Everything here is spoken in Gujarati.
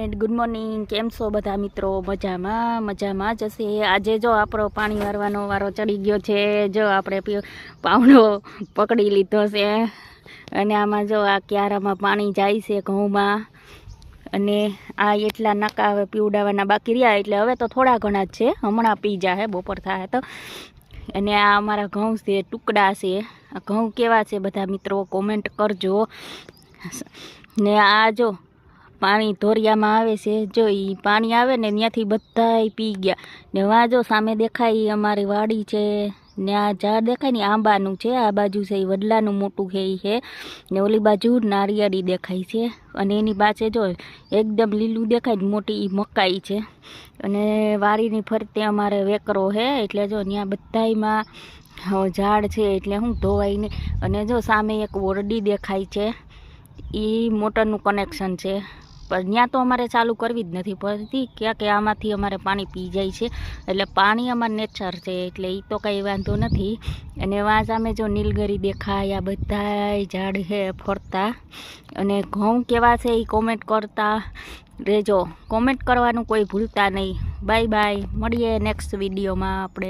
ફ્રેન્ડ ગુડ મોર્નિંગ, કેમ છો બધા મિત્રો? મજામાં જ હશે. આજે જો આપણો પાણી વારવાનો વારો ચડી ગયો છે. જો આપણે પાવડો પકડી લીધો છે અને આમાં જો આ ક્યારામાં પાણી જાય છે ઘઉંમાં, અને આ એટલા નાકા હવે પીવડાવવાના બાકી રહ્યા, એટલે હવે તો થોડા ઘણા જ છે, હમણાં પી જાય બપોર થાય તો. અને આ અમારા ઘઉં છે, ટુકડા છે. આ ઘઉં કેવા છે બધા મિત્રો કોમેન્ટ કરજો. ને આ જો પાણી ધોરિયામાં આવે છે, જો એ પાણી આવે ને ત્યાંથી બધા પી ગયા. ને વા જો સામે દેખાય એ અમારી વાડી છે, ને આ ઝાડ દેખાય ને આંબાનું છે, આ બાજુ છે એ વડલાનું મોટું છે એ છે, ને ઓલી બાજુ નારિયેળી દેખાય છે, અને એની પાસે જો એકદમ લીલું દેખાય ને મોટી મકાઈ છે. અને વાડીની ફરતે અમારે વેકરો છે, એટલે જો ત્યાં બધામાં ઝાડ છે, એટલે હું ધોવાય નહીં. અને જો સામે એક ઓરડી દેખાય છે, એ મોટરનું કનેક્શન છે, પણ ત્યાં તો અમારે ચાલુ કરવી જ નથી પડતી, ક્યાં કે આમાંથી અમારે પાણી પી જાય છે, એટલે પાણી અમારે નેચર છે, એટલે એ તો કંઈ વાંધો નથી. અને વાં સામે જો નીલગરી દેખાય, આ બધા ઝાડ છે ફરતા. અને ઘઉં કેવા છે એ કોમેન્ટ કરતા રહેજો, કોમેન્ટ કરવાનું કોઈ ભૂલતા નહીં. બાય બાય, મળીએ નેક્સ્ટ વિડીયોમાં આપણે.